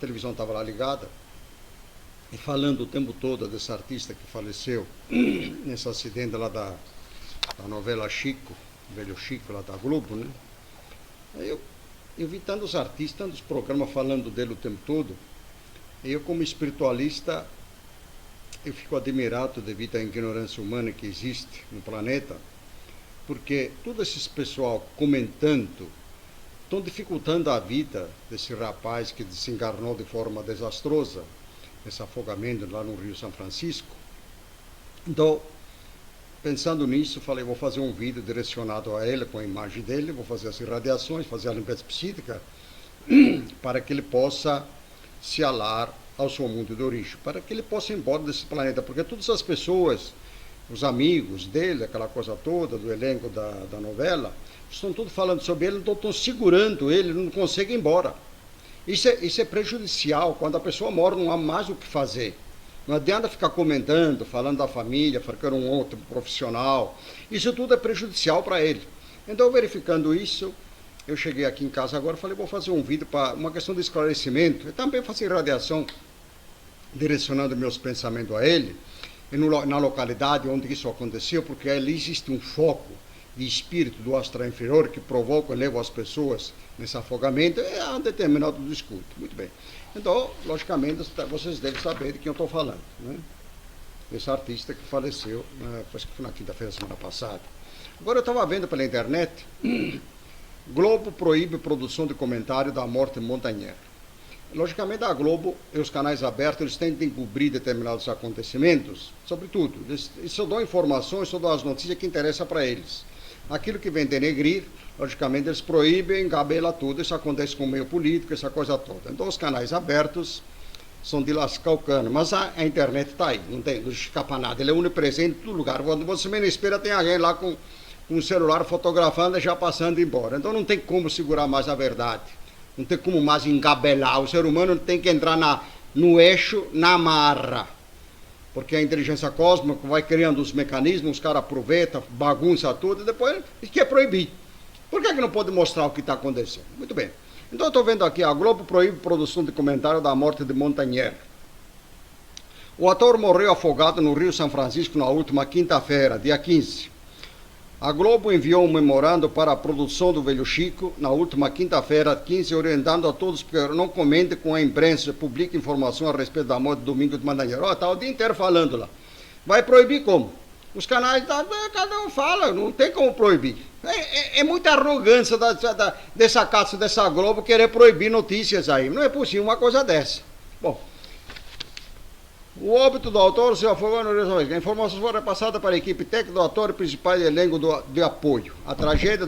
televisão estava lá ligada, e falando o tempo todo desse artista que faleceu nesse acidente lá da novela Chico, Velho Chico, lá da Globo, né? Aí eu vi tantos artistas, tantos programas falando dele o tempo todo, e eu, como espiritualista, eu fico admirado devido à ignorância humana que existe no planeta, porque todo esse pessoal comentando estão dificultando a vida desse rapaz que desencarnou de forma desastrosa, esse afogamento lá no Rio São Francisco. Então, pensando nisso, falei, vou fazer um vídeo direcionado a ele, com a imagem dele, vou fazer as irradiações, fazer a limpeza psíquica, para que ele possa se alar ao seu mundo de origem, para que ele possa ir embora desse planeta, porque todas as pessoas, os amigos dele, aquela coisa toda, do elenco da novela, estão todos falando sobre ele, então estão segurando ele, não consegue ir embora. Isso é prejudicial. Quando a pessoa morre, não há mais o que fazer. Não adianta ficar comentando, falando da família, falando um outro profissional. Isso tudo é prejudicial para ele. Então, verificando isso, eu cheguei aqui em casa agora e falei, vou fazer um vídeo para uma questão de esclarecimento. Eu também faço radiação, direcionando meus pensamentos a ele, e na localidade onde isso aconteceu, porque ali existe um foco de espírito do astral inferior que provoca e leva as pessoas nesse afogamento, é um determinado do escudo. Muito bem. Então, logicamente, vocês devem saber de quem eu estou falando, né? Esse artista que faleceu, acho que foi na quinta-feira da semana passada. Agora eu estava vendo pela internet, Globo proíbe produção de comentário da morte de Montanher. Logicamente, a Globo e os canais abertos, eles tentam cobrir determinados acontecimentos, sobretudo. Eles só dão informações, só dão as notícias que interessam para eles. Aquilo que vem denegrir, logicamente, eles proíbem, engabelam tudo. Isso acontece com o meio político, essa coisa toda. Então, os canais abertos são de lascar o cano. Mas a internet está aí, não escapa nada. Ele é onipresente em todo lugar. Quando você menos espera, tem alguém lá com um celular fotografando e já passando embora. Então, não tem como segurar mais a verdade. Não tem como mais engabelar. O ser humano tem que entrar no eixo, na marra. Porque a inteligência cósmica vai criando os mecanismos, os caras aproveitam, bagunça tudo, e depois quer proibir. Por que não pode mostrar o que está acontecendo? Muito bem. Então eu estou vendo aqui, a Globo proíbe produção de comentário da morte de Montanher. O ator morreu afogado no Rio São Francisco na última quinta-feira, dia 15. A Globo enviou um memorando para a produção do Velho Chico na última quinta-feira, 15, orientando a todos que não comentem com a imprensa e publiquem informação a respeito da morte de Domingos de Montanher. Está o dia inteiro falando lá. Vai proibir como? Os canais, cada um fala, não tem como proibir. É muita arrogância dessa casa, dessa Globo, querer proibir notícias aí. Não é possível uma coisa dessa. Bom, o óbito do autor se afogou no Rio São Francisco. A informação foi repassada para a equipe técnica do ator e principal elenco de apoio. A tragédia,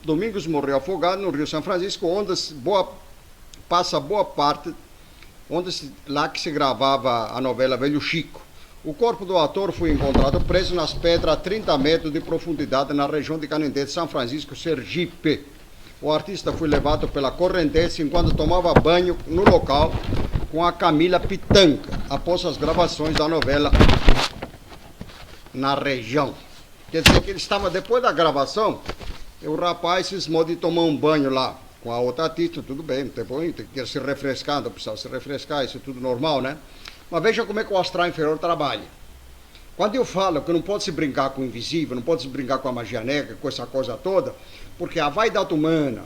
Domingos morreu afogado no Rio São Francisco, onde passa boa parte, lá que se gravava a novela Velho Chico. O corpo do ator foi encontrado preso nas pedras a 30 metros de profundidade na região de Canindé, de São Francisco, Sergipe. O artista foi levado pela correnteza enquanto tomava banho no local com a Camila Pitanca, após as gravações da novela na região. Quer dizer que ele estava, depois da gravação, o rapaz cismou de tomar um banho lá com a outra artista, tudo bem, tem que se refrescar, não precisa se refrescar, isso é tudo normal, né? Mas veja como é que o astral inferior trabalha. Quando eu falo que não pode se brincar com o invisível, não pode se brincar com a magia negra, com essa coisa toda, porque a vaidade humana,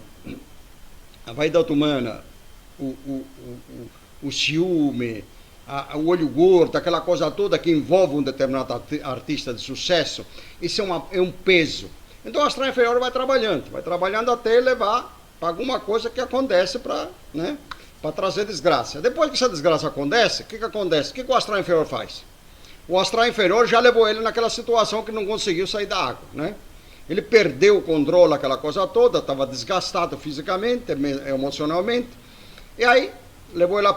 o ciúme, o olho gordo, aquela coisa toda que envolve um determinado artista de sucesso, isso é um peso. Então o astral inferior vai trabalhando até levar para alguma coisa que acontece para trazer desgraça. Depois que essa desgraça acontece, o que acontece? O que o astral inferior faz? O astral inferior já levou ele naquela situação que não conseguiu sair da água, né? Ele perdeu o controle, aquela coisa toda, estava desgastado fisicamente, emocionalmente, e aí levou ele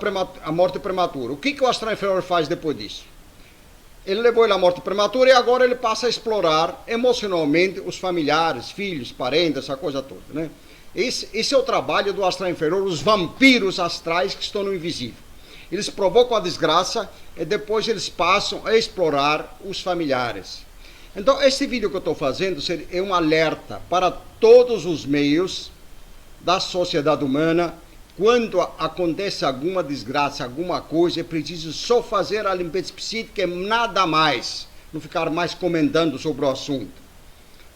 à morte prematura. O que o astral inferior faz depois disso? Ele levou ele à morte prematura e agora ele passa a explorar emocionalmente os familiares, filhos, parentes, essa coisa toda, né? Esse é o trabalho do astral inferior, os vampiros astrais que estão no invisível. Eles provocam a desgraça e depois eles passam a explorar os familiares. Então, esse vídeo que eu estou fazendo é um alerta para todos os meios da sociedade humana quando acontece alguma desgraça, alguma coisa, é preciso só fazer a limpeza psíquica e nada mais, não ficar mais comentando sobre o assunto.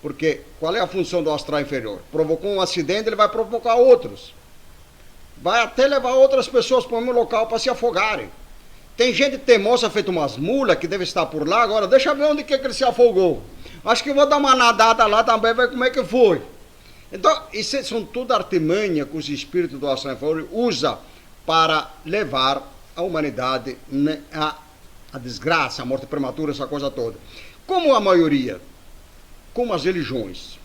Porque qual é a função do astral inferior? Provocou um acidente, ele vai provocar outros. Vai até levar outras pessoas para o mesmo local para se afogarem. Tem gente teimosa, feito umas mulas, que deve estar por lá. Agora, deixa eu ver onde que ele se afogou. Acho que vou dar uma nadada lá também, ver como é que foi. Então, isso são tudo artimanha que os espíritos do astral inferior usam para levar a humanidade a desgraça, a morte prematura, essa coisa toda. Como a maioria, como as religiões,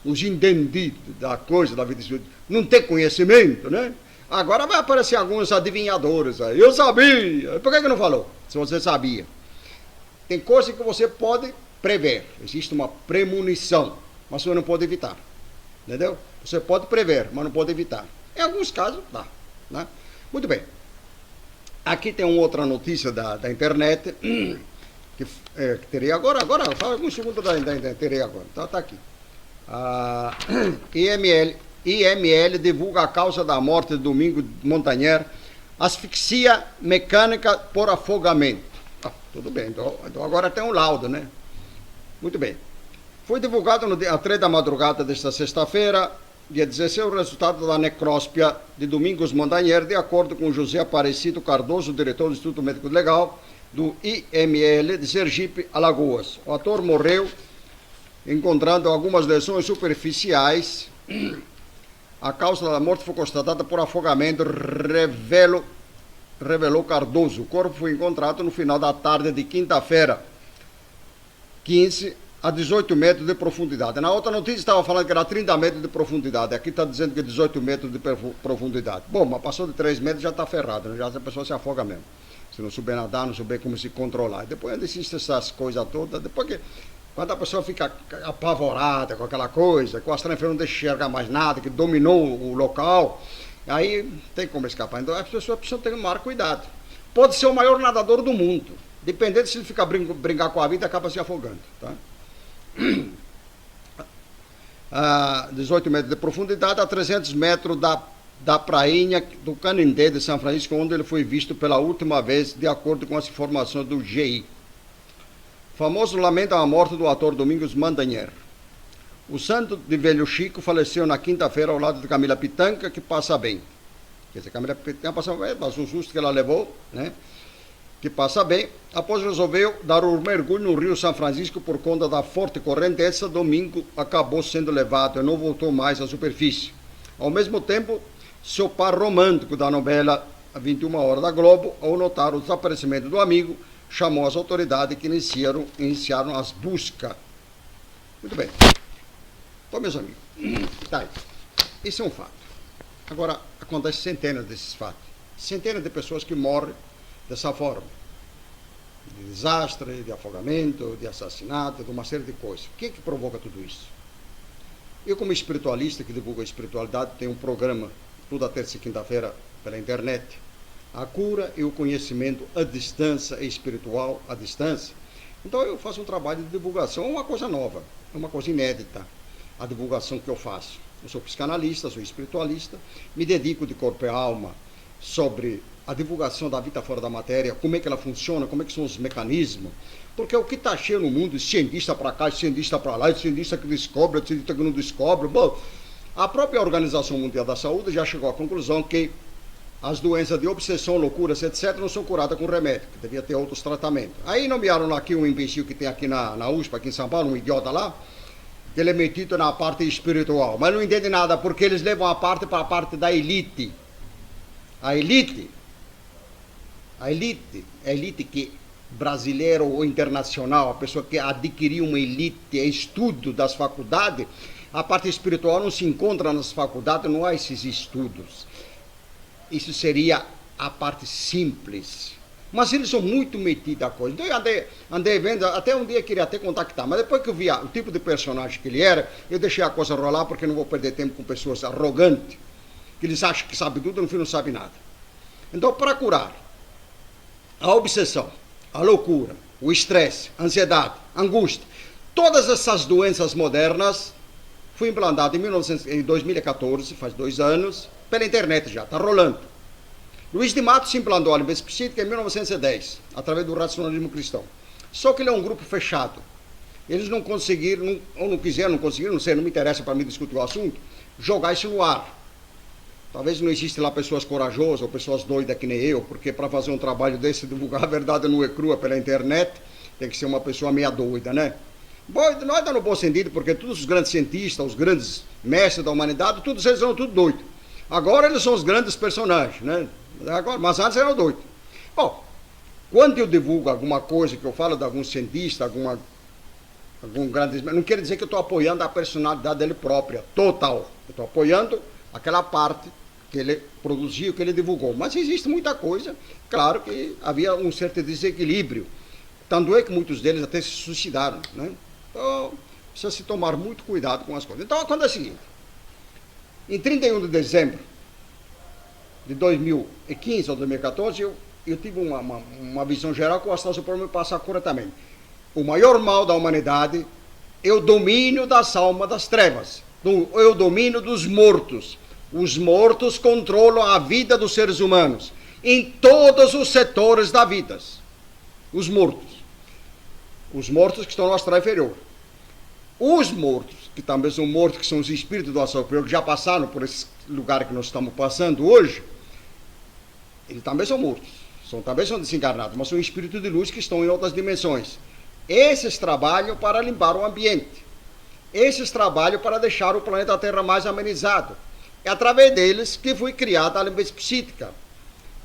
os entendidos da coisa, da vida espiritual, não tem conhecimento, né? Agora vai aparecer alguns adivinhadores aí. Eu sabia. Por que não falou? Se você sabia. Tem coisas que você pode prever. Existe uma premonição, mas você não pode evitar. Entendeu? Você pode prever, mas não pode evitar. Em alguns casos, dá. Né? Muito bem. Aqui tem uma outra notícia da internet, que terei agora, fala alguns segundos terei agora. Tá aqui. IML divulga a causa da morte de Domingos Montanher, asfixia mecânica por afogamento. Tudo bem, então agora tem um laudo, né? Muito bem. Foi divulgado às 3 da madrugada desta sexta-feira, dia 16, o resultado da necróspia de Domingos Montanher, de acordo com José Aparecido Cardoso, diretor do Instituto Médico Legal do IML de Sergipe, Alagoas. O ator morreu encontrando algumas lesões superficiais. A causa da morte foi constatada por afogamento, revelou Cardoso. O corpo foi encontrado no final da tarde de quinta-feira, 15 a 18 metros de profundidade. Na outra notícia estava falando que era 30 metros de profundidade. Aqui está dizendo que é 18 metros de profundidade. Bom, mas passou de 3 metros já está ferrado, né? Já a pessoa se afoga mesmo. Se não souber nadar, não souber como se controlar. E depois existem essas coisas todas. Depois que, quando a pessoa fica apavorada com aquela coisa, que o astral inferior não deixa enxergar mais nada, que dominou o local, aí não tem como escapar. Então as pessoas precisam ter o maior cuidado. Pode ser o maior nadador do mundo. Dependendo se ele ficar brincar com a vida, acaba se afogando. Tá? 18 metros de profundidade, a 300 metros da prainha do Canindé de São Francisco, onde ele foi visto pela última vez, de acordo com as informações do GI. O famoso lamenta a morte do ator Domingos Montanher. O santo de Velho Chico faleceu na quinta-feira ao lado de Camila Pitanca, que passa bem. Quer dizer, Camila Pitanca passa bem, mas o susto que ela levou, né? Que passa bem, após resolveu dar um mergulho no rio São Francisco por conta da forte correnteza. Domingo acabou sendo levado e não voltou mais à superfície. Ao mesmo tempo, seu par romântico da novela 21 Horas da Globo, ao notar o desaparecimento do amigo, chamou as autoridades que iniciaram as buscas. Muito bem. Então, meus amigos, tá aí. Isso é um fato. Agora, acontece centenas desses fatos. Centenas de pessoas que morrem dessa forma, de desastre, de afogamento, de assassinato, de uma série de coisas. O que é que provoca tudo isso? Eu, como espiritualista que divulga a espiritualidade, tenho um programa toda terça e quinta-feira pela internet, a cura e o conhecimento à distância, espiritual à distância. Então eu faço um trabalho de divulgação, uma coisa nova, uma coisa inédita, a divulgação que eu faço. Eu sou psicanalista, sou espiritualista, me dedico de corpo e alma sobre a divulgação da vida fora da matéria, como é que ela funciona, como é que são os mecanismos, porque o que está cheio no mundo, cientista para cá, cientista para lá, cientista que descobre, cientista que não descobre. Bom, a própria Organização Mundial da Saúde já chegou à conclusão que as doenças de obsessão, loucuras, etc., não são curadas com remédio, que devia ter outros tratamentos. Aí nomearam aqui um imbecil que tem aqui na USP, aqui em São Paulo, um idiota lá, que ele é metido na parte espiritual, mas não entende nada, porque eles levam a parte para a parte da elite. A elite que brasileira ou internacional, a pessoa que adquiriu uma elite, estudo das faculdades, a parte espiritual não se encontra nas faculdades, não há esses estudos. Isso seria a parte simples. Mas eles são muito metidos a coisa. Então eu andei vendo, até um dia eu queria até contactar, mas depois que eu vi o tipo de personagem que ele era, eu deixei a coisa rolar, porque não vou perder tempo com pessoas arrogantes, que eles acham que sabem tudo e no fim não sabem nada. Então, para curar a obsessão, a loucura, o estresse, a ansiedade, a angústia, todas essas doenças modernas, foi implantado em 2014, faz 2 anos, pela internet já, está rolando. Luiz de Matos se implantou a limpeza psíquica em 1910, através do racionalismo cristão. Só que ele é um grupo fechado. Eles não conseguiram, ou não quiseram, não conseguiram, não sei, não me interessa para mim discutir o assunto, jogar isso no ar. Talvez não existe lá pessoas corajosas ou pessoas doidas que nem eu, porque para fazer um trabalho desse, divulgar a verdade nua e crua pela internet, tem que ser uma pessoa meia doida, né? Não é no bom sentido, porque todos os grandes cientistas, os grandes mestres da humanidade, todos eles são tudo doidos. Agora eles são os grandes personagens, né? Agora, mas antes eram doidos. Bom, quando eu divulgo alguma coisa, que eu falo de algum cientista, algum grande... Não quer dizer que eu estou apoiando a personalidade dele própria, total. Eu estou apoiando aquela parte que ele produziu, que ele divulgou. Mas existe muita coisa, claro que havia um certo desequilíbrio. Tanto é que muitos deles até se suicidaram, né? Então, precisa se tomar muito cuidado com as coisas. Então, acontece o seguinte. Em 31 de dezembro de 2015 ou 2014, eu tive uma visão geral que o Astral Supremo me passa corretamente. O maior mal da humanidade é o domínio das almas das trevas, é o domínio dos mortos. Os mortos controlam a vida dos seres humanos em todos os setores da vida. Os mortos que estão no astral inferior. Os mortos, que também são mortos, que são os espíritos do astral inferior, que já passaram por esse lugar que nós estamos passando hoje, eles também são mortos, também são desencarnados, mas são espíritos de luz que estão em outras dimensões. Esses trabalham para limpar o ambiente. Esses trabalham para deixar o planeta Terra mais amenizado. É através deles que foi criada a limpeza psíquica,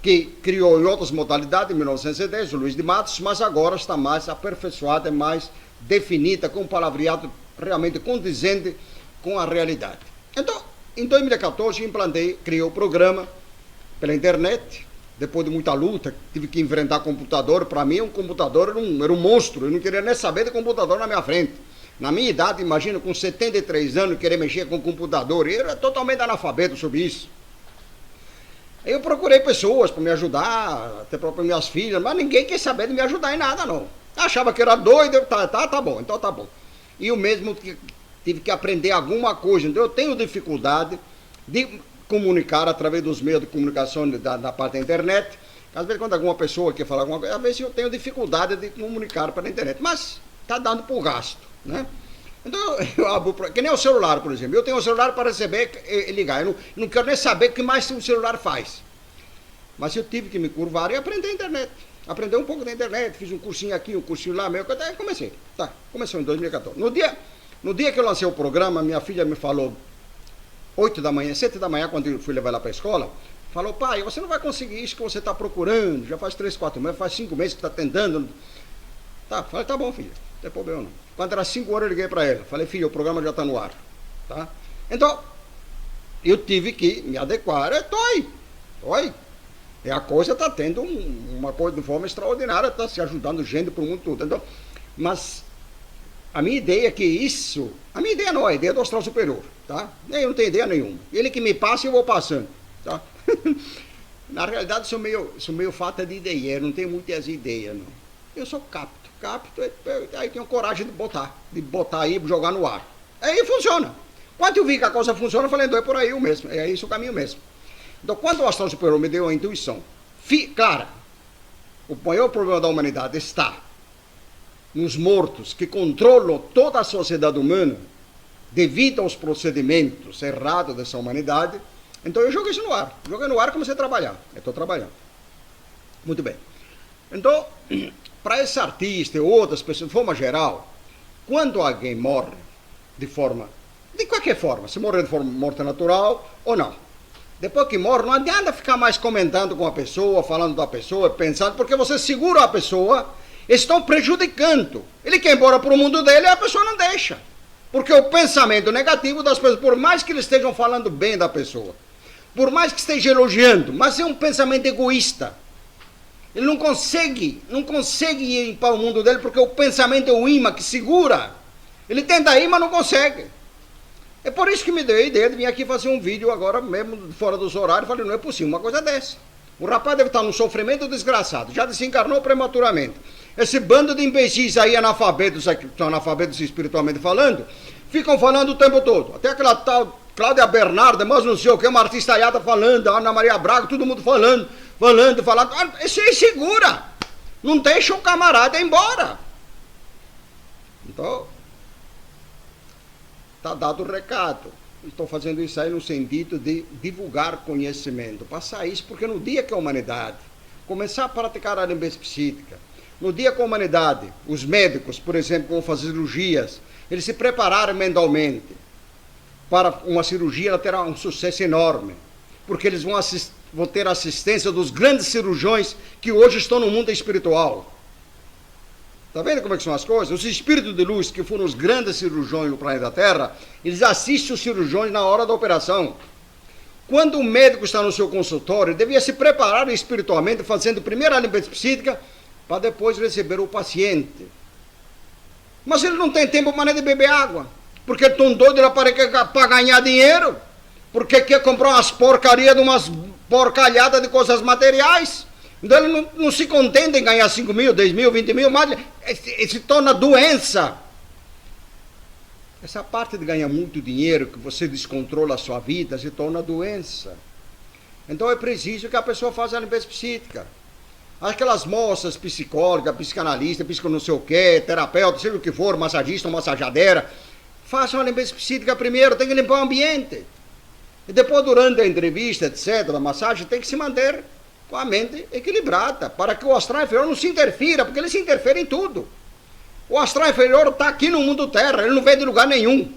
que criou em outras modalidades, em 1910, o Luiz de Matos, mas agora está mais aperfeiçoada, mais definida, com um palavreado realmente condizente com a realidade. Então, em 2014, criei o programa pela internet. Depois de muita luta, tive que enfrentar computador. Para mim, um computador era um monstro. Eu não queria nem saber de computador na minha frente. Na minha idade, imagina, com 73 anos, querer mexer com computador. Eu era totalmente analfabeto sobre isso. Aí eu procurei pessoas para me ajudar, até próprio minhas filhas, mas ninguém quer saber de me ajudar em nada, não. Achava que era doido, tá bom, então tá bom. E eu mesmo tive que aprender alguma coisa. Então eu tenho dificuldade de comunicar através dos meios de comunicação da parte da internet. Às vezes, quando alguma pessoa quer falar alguma coisa, às vezes eu tenho dificuldade de comunicar pela internet, mas está dando por gasto, né? Então, eu abro, que nem o celular, por exemplo. Eu tenho um celular para receber e ligar. Eu não quero nem saber o que mais o celular faz. Mas eu tive que me curvar e aprender a internet. Aprender um pouco da internet. Fiz um cursinho aqui, um cursinho lá, até comecei. Começou em 2014. No dia que eu lancei o programa, minha filha me falou, 8 da manhã, 7 da manhã, quando eu fui levar ela para a escola, falou: pai, você não vai conseguir isso que você está procurando. Já faz 3, 4 meses, faz 5 meses que está tentando. Falei, tá bom, filha, não tem problema não. Quando era 5 horas, eu liguei para ela. Falei, filha, o programa já está no ar. Tá? Então, eu tive que me adequar. Estou aí. E a coisa está tendo uma coisa de forma extraordinária, está se ajudando gente para o mundo todo. Então, mas a minha ideia é que isso... A minha ideia não é a ideia do astral superior. Tá? Eu não tenho ideia nenhuma. Ele que me passa e eu vou passando. Tá? Na realidade, sou meio falta de ideia. Eu não tenho muitas ideias, não. Eu só capto, aí tenho coragem de botar aí e jogar no ar. Aí funciona. Quando eu vi que a coisa funciona, eu falei, é por aí mesmo, é isso o caminho mesmo. Então, quando o astral superior me deu a intuição, claro, o maior problema da humanidade está nos mortos que controlam toda a sociedade humana devido aos procedimentos errados dessa humanidade. Então eu joguei isso no ar. Joguei no ar e comecei a trabalhar. Eu estou trabalhando. Muito bem. Então, para esse artista e outras pessoas, de forma geral, quando alguém morre de qualquer forma, se morrer de forma morte natural ou não, depois que morre, não adianta ficar mais comentando com a pessoa, falando da pessoa, pensando, porque você segura a pessoa, estão prejudicando. Ele quer ir embora para o mundo dele e a pessoa não deixa. Porque o pensamento negativo das pessoas, por mais que eles estejam falando bem da pessoa, por mais que esteja elogiando, mas é um pensamento egoísta. Ele não consegue ir para o mundo dele porque o pensamento é o imã que segura. Ele tenta ir, mas não consegue. É por isso que me deu a ideia de vir aqui fazer um vídeo agora, mesmo fora dos horários. Falei, não é possível uma coisa dessa. O rapaz deve estar num sofrimento desgraçado, já desencarnou prematuramente. Esse bando de imbecis aí, analfabetos espiritualmente falando, ficam falando o tempo todo. Até aquela tal Cláudia Bernarda, mas não sei o que, uma artistaiada falando, a Ana Maria Braga, todo mundo falando. Isso aí segura. Não deixa o camarada ir embora. Então, está dado o recado. Estou fazendo isso aí no sentido de divulgar conhecimento. Passar isso, porque no dia que a humanidade começar a praticar a limpeza psíquica, no dia que a humanidade, os médicos, por exemplo, que vão fazer cirurgias, eles se prepararem mentalmente para uma cirurgia, ela terá um sucesso enorme, porque eles vão ter assistência dos grandes cirurgiões que hoje estão no mundo espiritual. Está vendo como é que são as coisas? Os espíritos de luz, que foram os grandes cirurgiões no planeta Terra, eles assistem os cirurgiões na hora da operação. Quando o médico está no seu consultório, ele devia se preparar espiritualmente, fazendo primeiro a limpeza psíquica, para depois receber o paciente. Mas ele não tem tempo para nem de beber água, porque estão doidos para ganhar dinheiro, porque quer comprar umas porcarias de umas porcalhadas de coisas materiais. Então ele não se contenta em ganhar 5 mil, 10 mil, 20 mil, mas se torna doença. Essa parte de ganhar muito dinheiro, que você descontrola a sua vida, se torna doença. Então é preciso que a pessoa faça a limpeza psíquica. Aquelas moças psicólogas, psicanalistas, psico não sei o quê, terapeuta, seja o que for, massagista ou massageadeira, façam a limpeza psíquica primeiro, tem que limpar o ambiente. E depois, durante a entrevista, etc., a massagem, tem que se manter com a mente equilibrada, para que o astral inferior não se interfira, porque ele se interfere em tudo. O astral inferior está aqui no mundo terra, ele não vem de lugar nenhum.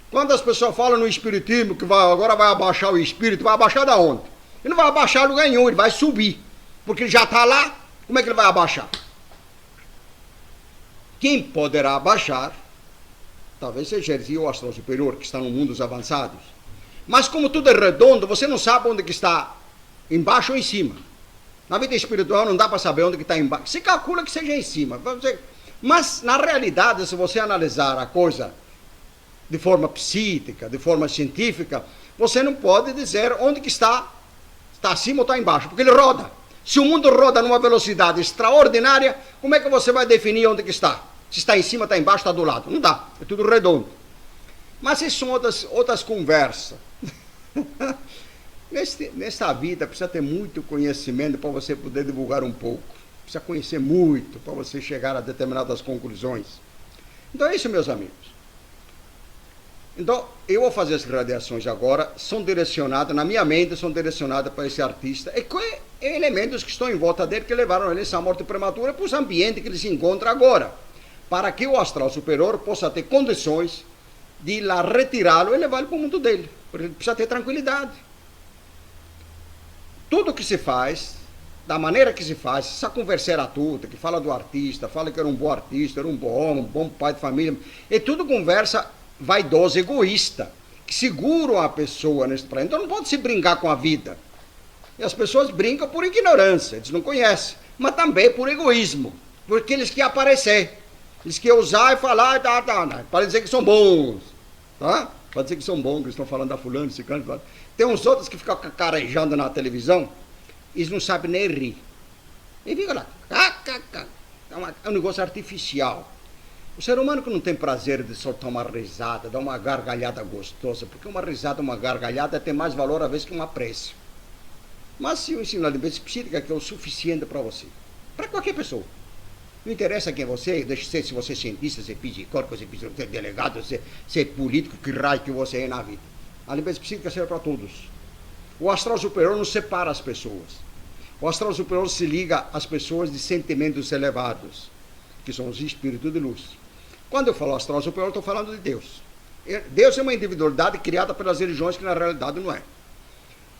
Quando as pessoas falam no espiritismo que agora vai abaixar o espírito, vai abaixar da onde? Ele não vai abaixar lugar nenhum, ele vai subir, porque ele já está lá, como é que ele vai abaixar? Quem poderá abaixar, talvez seja o astral superior, que está no mundo dos avançados. Mas como tudo é redondo, você não sabe onde que está embaixo ou em cima. Na vida espiritual não dá para saber onde que está embaixo. Se calcula que seja em cima. Mas, na realidade, se você analisar a coisa de forma psíquica, de forma científica, você não pode dizer onde que está acima ou está embaixo, porque ele roda. Se o mundo roda numa velocidade extraordinária, como é que você vai definir onde que está? Se está em cima, está embaixo, está do lado. Não dá, é tudo redondo. Mas isso são outras conversas. Nessa vida precisa ter muito conhecimento para você poder divulgar um pouco. Precisa conhecer muito para você chegar a determinadas conclusões. Então é isso, meus amigos. Então, eu vou fazer as radiações agora, são direcionadas, na minha mente, são direcionadas para esse artista, e com elementos que estão em volta dele, que levaram ele a essa morte prematura, para os ambientes que ele se encontra agora, para que o astral superior possa ter condições de ir lá retirá-lo e levá-lo para o mundo dele, porque ele precisa ter tranquilidade. Tudo que se faz, da maneira que se faz, essa conversa era tudo, que fala do artista, fala que era um bom artista, era um bom homem, um bom pai de família, é tudo conversa vaidosa, egoísta, que seguram a pessoa nesse planeta. Então não pode se brincar com a vida. E as pessoas brincam por ignorância, eles não conhecem, mas também por egoísmo, porque eles querem aparecer, eles querem usar e falar, para dizer que são bons, tá? Para dizer que são bons, que eles estão falando da fulano, esse canto. Tem uns outros que ficam carejando na televisão, eles não sabem nem rir. E ficam lá, é um negócio artificial. O ser humano que não tem prazer de soltar uma risada, dar uma gargalhada gostosa, porque uma risada, uma gargalhada tem mais valor às vezes que um apreço. Mas se eu ensino a limpeza psíquica, que é o suficiente para você, para qualquer pessoa. Não interessa quem você é, se você é cientista, se é psicólogo, se é delegado, se é político, que raio que você é na vida. A limpeza psíquica serve para todos. O astral superior não separa as pessoas. O astral superior se liga às pessoas de sentimentos elevados, que são os espíritos de luz. Quando eu falo astral superior, eu estou falando de Deus. Deus é uma individualidade criada pelas religiões que na realidade não é.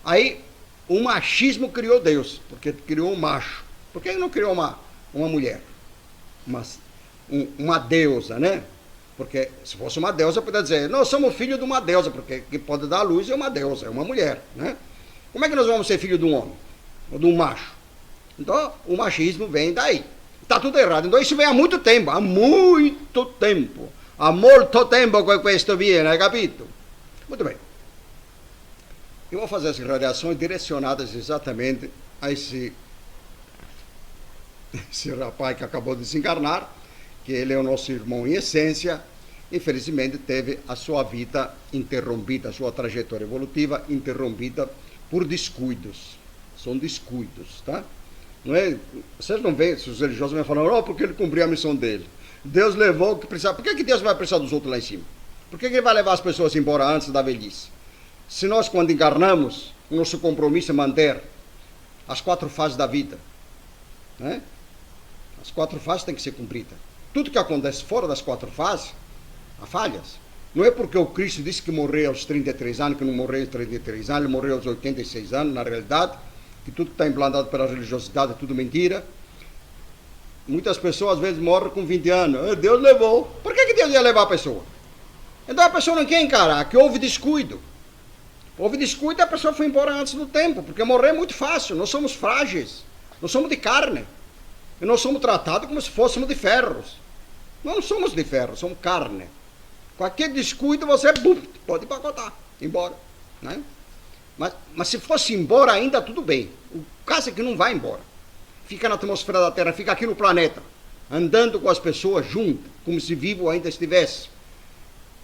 Aí, o machismo criou Deus, porque criou um macho. Por que ele não criou uma mulher? Uma deusa, né? Porque se fosse uma deusa, eu poderia dizer, nós somos filhos de uma deusa, porque quem pode dar a luz é uma deusa, é uma mulher, né? Como é que nós vamos ser filhos de um homem? Ou de um macho? Então, o machismo vem daí. Está tudo errado. Então isso vem há muito tempo. Há muito tempo. Há molto tempo que questo viene, hai capito? Muito bem. Eu vou fazer as radiações direcionadas exatamente a esse rapaz que acabou de desencarnar, que ele é o nosso irmão em essência, infelizmente teve a sua vida interrompida, a sua trajetória evolutiva interrompida por descuidos. São descuidos, tá? Não é, vocês não veem, se os religiosos me falam, oh, porque ele cumpriu a missão dele. Deus levou o que precisava. Por que Deus vai precisar dos outros lá em cima? Por que ele vai levar as pessoas embora antes da velhice? Se nós, quando encarnamos, o nosso compromisso é manter as 4 fases da vida, né? As 4 fases têm que ser cumpridas. Tudo que acontece fora das 4 fases, há falhas. Não é porque o Cristo disse que morreu aos 33 anos, que não morreu aos 33 anos, ele morreu aos 86 anos, na realidade, que tudo que está implantado pela religiosidade é tudo mentira. Muitas pessoas às vezes morrem com 20 anos. Deus levou. Por que Deus ia levar a pessoa? Então a pessoa não quer encarar, que houve descuido. Houve descuido e a pessoa foi embora antes do tempo, porque morrer é muito fácil. Nós somos frágeis, nós somos de carne. E nós somos tratados como se fôssemos de ferros. Nós não somos de ferro, somos carne. Qualquer descuido você pode empacotar, embora. Né? Mas se fosse embora ainda tudo bem. O caso é que não vai embora. Fica na atmosfera da Terra, fica aqui no planeta, andando com as pessoas junto, como se vivo ainda estivesse.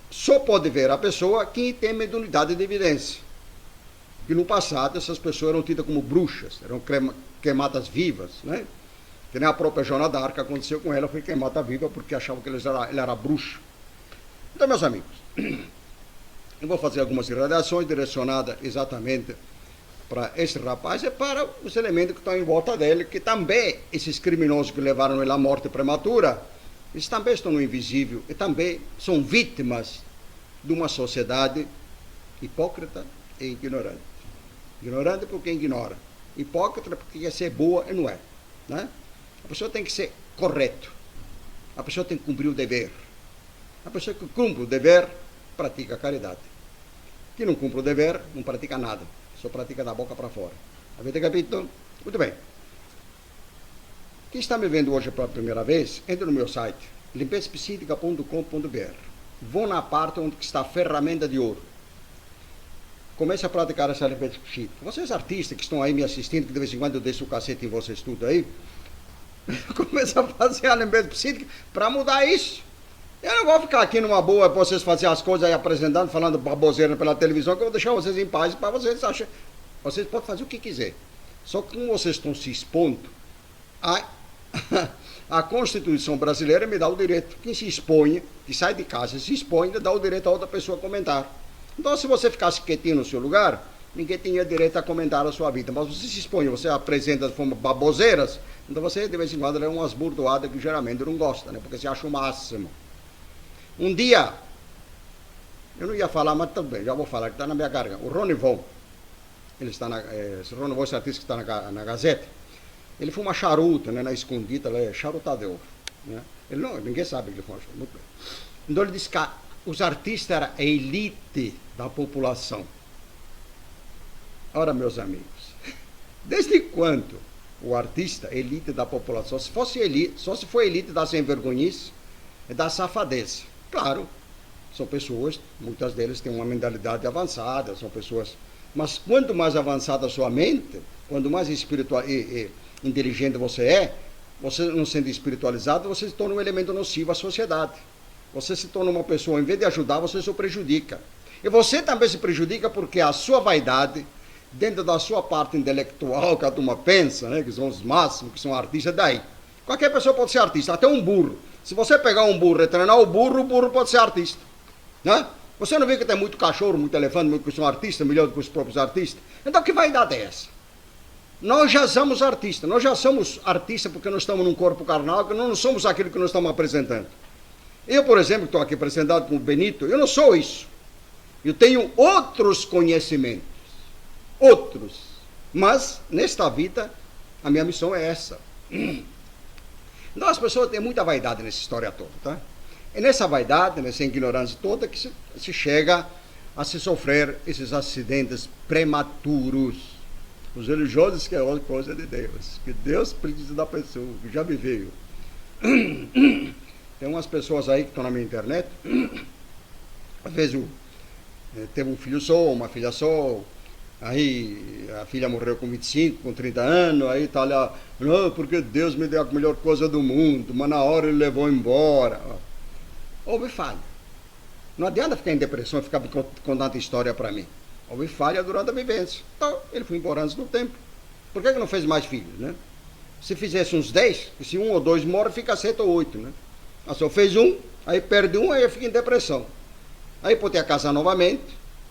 Só pode ver a pessoa quem tem mediunidade de evidência. Que no passado essas pessoas eram tidas como bruxas, eram queimadas vivas, né? Que nem a própria Joana d'Arc aconteceu com ela, foi queimada viva porque achava que ela era bruxa. Então, meus amigos, eu vou fazer algumas irradiações direcionadas exatamente para esse rapaz e para os elementos que estão em volta dele, que também, esses criminosos que levaram ele à morte prematura, eles também estão no invisível e também são vítimas de uma sociedade hipócrita e ignorante. Ignorante porque ignora. Hipócrita porque quer ser boa e não é. Né? A pessoa tem que ser correto. A pessoa tem que cumprir o dever. A pessoa que cumpre o dever, pratica a caridade. Quem não cumpre o dever, não pratica nada. Só pratica da boca para fora. Avete capito? Muito bem. Quem está me vendo hoje pela primeira vez, entre no meu site, limpezapsíquica.com.br. Vão na parte onde está a ferramenta de ouro. Comece a praticar essa limpeza psíquica. Vocês artistas que estão aí me assistindo, que de vez em quando eu deixo o cacete em vocês tudo aí, comece a fazer a limpeza psíquica para mudar isso. Eu não vou ficar aqui numa boa para vocês fazerem as coisas aí apresentando, falando baboseira pela televisão, que eu vou deixar vocês em paz para vocês acharem. Vocês podem fazer o que quiser. Só que como vocês estão se expondo, a Constituição brasileira me dá o direito. Quem se expõe, que sai de casa e se expõe, dá o direito a outra pessoa comentar. Então, se você ficasse quietinho no seu lugar, ninguém tinha direito a comentar a sua vida. Mas você se expõe, você apresenta de forma baboseiras, então você de vez em quando leva umas burdoadas que geralmente não gosta, né? Porque você acha o máximo. Um dia, eu não ia falar, mas também, já vou falar, que está na minha garganta. O Rony Von, ele está esse Rony Von, esse artista que está na Gazeta, ele fuma charuto, né, na escondida, charutado de ouro. Né? Ninguém sabe que ele fuma charuto. Muito bem. Então ele disse que os artistas eram a elite da população. Ora, meus amigos, desde quando o artista é elite da população? Se fosse elite, só se for elite da sem-vergonhice e da safadeza. Claro, são pessoas, muitas delas têm uma mentalidade avançada, são pessoas... Mas quanto mais avançada a sua mente, quanto mais espiritual e inteligente você não sendo espiritualizado, você se torna um elemento nocivo à sociedade. Você se torna uma pessoa, em vez de ajudar, você se prejudica. E você também se prejudica porque a sua vaidade, dentro da sua parte intelectual, que a turma pensa, né, que são os máximos, que são artistas, daí. Qualquer pessoa pode ser artista, até um burro. Se você pegar um burro e treinar o burro pode ser artista. Né? Você não vê que tem muito cachorro, muito elefante, muito que são artistas, melhor do que os próprios artistas? Então que vaidade é essa? Nós já somos artistas, porque nós estamos num corpo carnal, que nós não somos aquilo que nós estamos apresentando. Eu, por exemplo, estou aqui apresentado como Benito, eu não sou isso. Eu tenho outros conhecimentos. Outros. Mas, nesta vida, a minha missão é essa. Então, as pessoas têm muita vaidade nessa história toda, tá? É nessa vaidade, nessa ignorância toda, que se chega a se sofrer esses acidentes prematuros. Os religiosos que é outra coisa de Deus. Que Deus precisa da pessoa, que já me veio. Tem umas pessoas aí que estão na minha internet, às vezes teve um filho só, uma filha só, aí a filha morreu com 25, com 30 anos, aí tá lá, não, porque Deus me deu a melhor coisa do mundo, mas na hora ele levou embora. Houve falha. Não adianta ficar em depressão e ficar contando história para mim. Houve falha durante a vivência. Então, ele foi embora antes do tempo. Por que não fez mais filhos, né? Se fizesse uns 10, se 1 ou 2 morre, fica 7 ou 8, né? Mas só fez um, aí perde um, aí fica em depressão. Aí pode ter que casar novamente.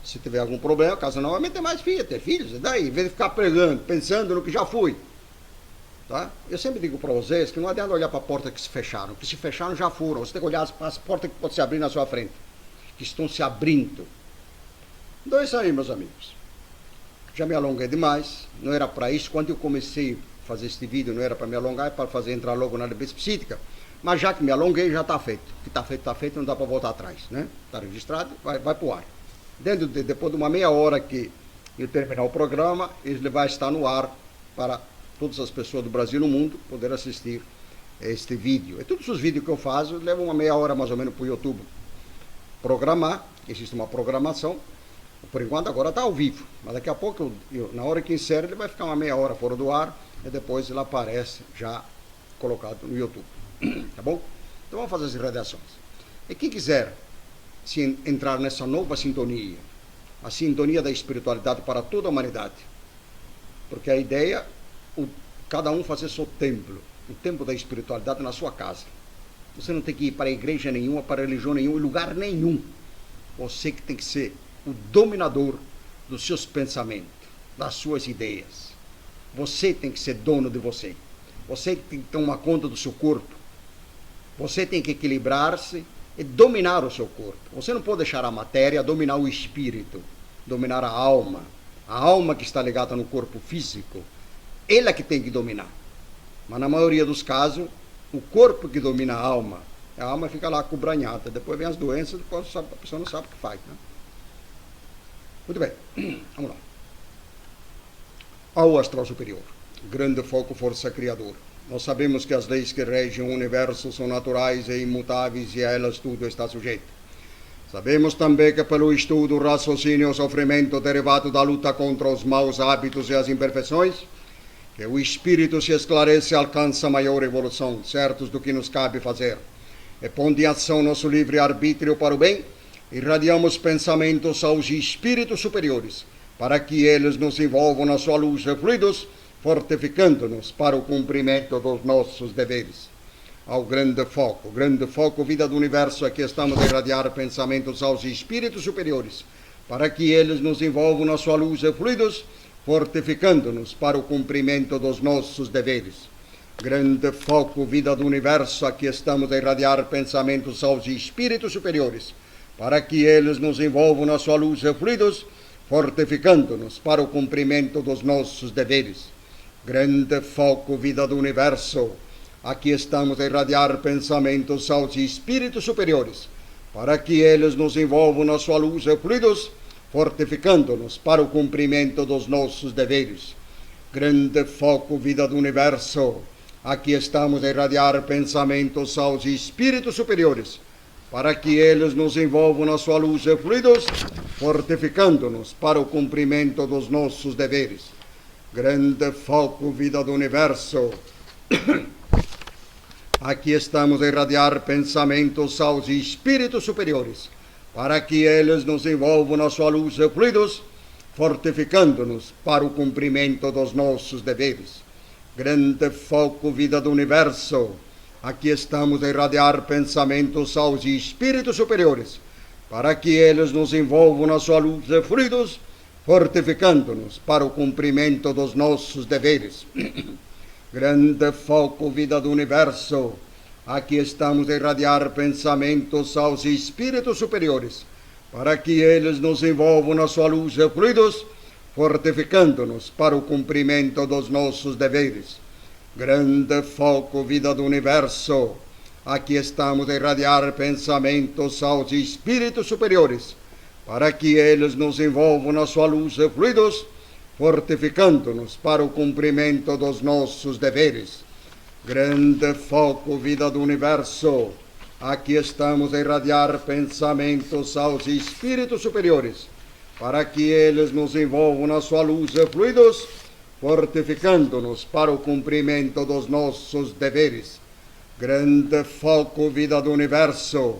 Se tiver algum problema, casa novamente, ter mais filhos, ter filhos. E daí, em vez de ficar pregando, pensando no que já foi. Tá? Eu sempre digo para vocês que não adianta olhar para a porta que se fecharam. Que se fecharam já foram. Você tem que olhar para as portas que podem se abrir na sua frente. Que estão se abrindo. Então é isso aí, meus amigos. Já me alonguei demais. Não era para isso. Quando eu comecei a fazer este vídeo, não era para me alongar, é para fazer entrar logo na limpeza psíquica. Mas já que me alonguei, já está feito. O que está feito, não dá para voltar atrás. Né? Está registrado, vai para o ar. Depois de uma meia hora que eu terminar o programa, ele vai estar no ar para todas as pessoas do Brasil e do mundo poder assistir este vídeo. E todos os vídeos que eu faço levam uma meia hora mais ou menos para o YouTube programar. Existe uma programação. Por enquanto agora está ao vivo, mas daqui a pouco, na hora que insere, ele vai ficar uma meia hora fora do ar e depois ele aparece já colocado no YouTube. Tá bom? Então vamos fazer as radiações. E quem quiser se entrar nessa nova sintonia, a sintonia da espiritualidade para toda a humanidade, porque a ideia, cada um fazer seu templo, o templo da espiritualidade na sua casa. Você não tem que ir para a igreja nenhuma, para a religião nenhuma, em lugar nenhum. Você que tem que ser o dominador dos seus pensamentos, das suas ideias. Você tem que ser dono de você. Você tem que tomar conta do seu corpo. Você tem que equilibrar-se e dominar o seu corpo. Você não pode deixar a matéria dominar o espírito, dominar a alma que está ligada no corpo físico. Ela que tem que dominar. Mas na maioria dos casos, o corpo que domina a alma fica lá cobranhada. Depois vem as doenças, depois a pessoa não sabe o que faz. Né? Muito bem, vamos lá. Ao astral superior, grande foco, força criadora. Nós sabemos que as leis que regem o universo são naturais e imutáveis e a elas tudo está sujeito. Sabemos também que pelo estudo, raciocínio e sofrimento derivado da luta contra os maus hábitos e as imperfeições, que o espírito se esclarece e alcança maior evolução, certos do que nos cabe fazer. E pondo em ação nosso livre-arbítrio para o bem, irradiamos pensamentos aos espíritos superiores, para que eles nos envolvam na sua luz e fluidos, fortificando-nos para o cumprimento dos nossos deveres. Ao grande foco, vida do universo, aqui estamos a irradiar pensamentos aos espíritos superiores, para que eles nos envolvam na sua luz e fluidos, fortificando-nos para o cumprimento dos nossos deveres. Grande foco, vida do universo, aqui estamos a irradiar pensamentos aos espíritos superiores, para que eles nos envolvam na sua luz e fluidos, fortificando-nos para o cumprimento dos nossos deveres. Grande foco, vida do universo, aqui estamos a irradiar pensamentos aos espíritos superiores, para que eles nos envolvam na sua luz e fluidos, fortificando-nos para o cumprimento dos nossos deveres. Grande foco, vida do universo, aqui estamos a irradiar pensamentos aos espíritos superiores, para que eles nos envolvam na sua luz e fluidos, fortificando-nos para o cumprimento dos nossos deveres. Grande foco, vida do universo, aqui estamos a irradiar pensamentos aos espíritos superiores, para que eles nos envolvam na sua luz e fluidos, fortificando-nos para o cumprimento dos nossos deveres. Grande foco, vida do universo, aqui estamos a irradiar pensamentos aos espíritos superiores, para que eles nos envolvam na sua luz e fluidos, fortificando-nos para o cumprimento dos nossos deveres. Grande foco, vida do universo, aqui estamos a irradiar pensamentos aos espíritos superiores, para que eles nos envolvam na sua luz e fluidos, fortificando-nos para o cumprimento dos nossos deveres. Grande foco, vida do universo, aqui estamos a irradiar pensamentos aos espíritos superiores, para que eles nos envolvam na sua luz e fluidos, fortificando-nos para o cumprimento dos nossos deveres. Grande foco, vida do universo, aqui estamos a irradiar pensamentos aos espíritos superiores, para que eles nos envolvam na sua luz e fluidos, fortificando-nos para o cumprimento dos nossos deveres. Grande foco, vida do universo,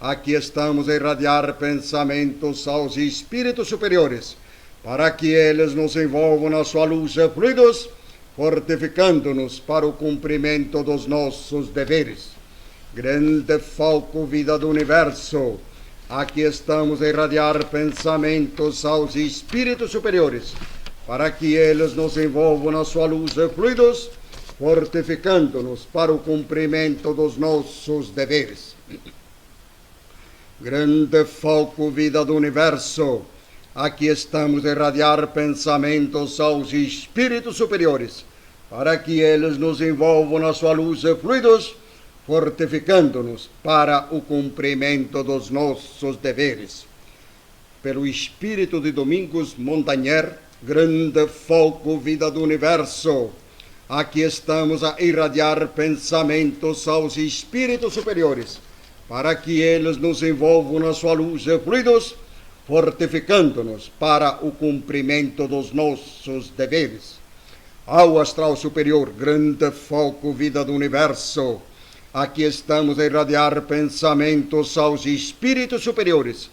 Aqui estamos a irradiar pensamentos aos espíritos superiores, para que eles nos envolvam na sua luz e fluidos, fortificando-nos para o cumprimento dos nossos deveres. Grande foco, vida do universo, aqui estamos a irradiar pensamentos aos espíritos superiores, para que eles nos envolvam na sua luz e fluidos, fortificando-nos para o cumprimento dos nossos deveres. Grande foco, vida do universo, aqui estamos a irradiar pensamentos aos espíritos superiores, para que eles nos envolvam na sua luz e fluidos, fortificando-nos para o cumprimento dos nossos deveres. Pelo espírito de Domingos Montaner, grande foco, vida do universo, aqui estamos a irradiar pensamentos aos espíritos superiores, para que eles nos envolvam na sua luz e fluidos, fortificando-nos para o cumprimento dos nossos deveres. Ao astral superior, grande foco, vida do universo, aqui estamos a irradiar pensamentos aos espíritos superiores,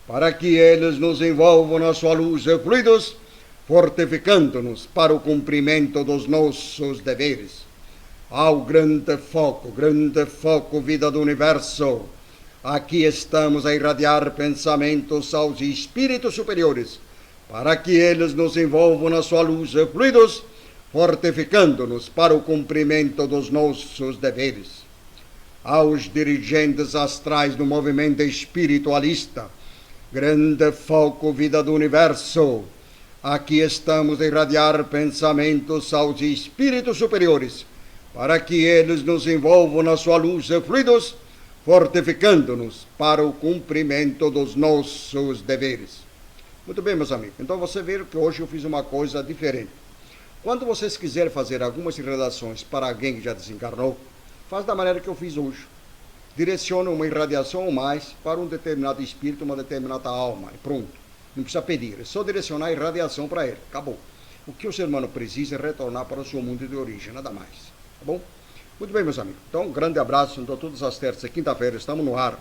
para que eles nos envolvam na sua luz e fluidos, fortificando-nos para o cumprimento dos nossos deveres. Ao grande foco, vida do universo, aqui estamos a irradiar pensamentos aos espíritos superiores, para que eles nos envolvam na sua luz e fluidos, fortificando-nos para o cumprimento dos nossos deveres. Aos dirigentes astrais do movimento espiritualista, grande foco, vida do universo, aqui estamos a irradiar pensamentos aos espíritos superiores, para que eles nos envolvam na sua luz e fluidos, fortificando-nos para o cumprimento dos nossos deveres. Muito bem, meus amigos, então você vê que hoje eu fiz uma coisa diferente. Quando vocês quiserem fazer algumas irradiações para alguém que já desencarnou, faz da maneira que eu fiz hoje. Direciona uma irradiação ou mais para um determinado espírito, uma determinada alma, e pronto. Não precisa pedir, é só direcionar a irradiação para ele, acabou. O que o ser humano precisa é retornar para o seu mundo de origem, nada mais. Tá bom? Muito bem, meus amigos. Então, um grande abraço. Então, todas as terças e quinta-feira estamos no ar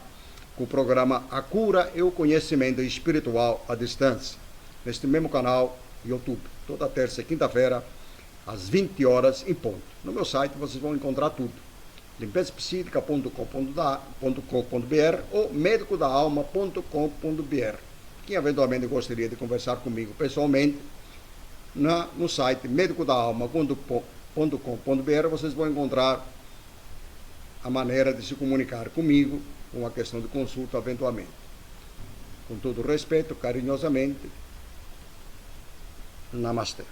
com o programa A Cura e o Conhecimento Espiritual à Distância, neste mesmo canal YouTube. Toda terça e quinta-feira, às 20 horas em ponto. No meu site vocês vão encontrar tudo. limpezapsíquica.com.br ou medicodaalma.com.br. Quem eventualmente gostaria de conversar comigo pessoalmente, no site medicodaalma.com.br vocês vão encontrar a maneira de se comunicar comigo com uma questão de consulta eventualmente. Com todo respeito, carinhosamente, Namastê.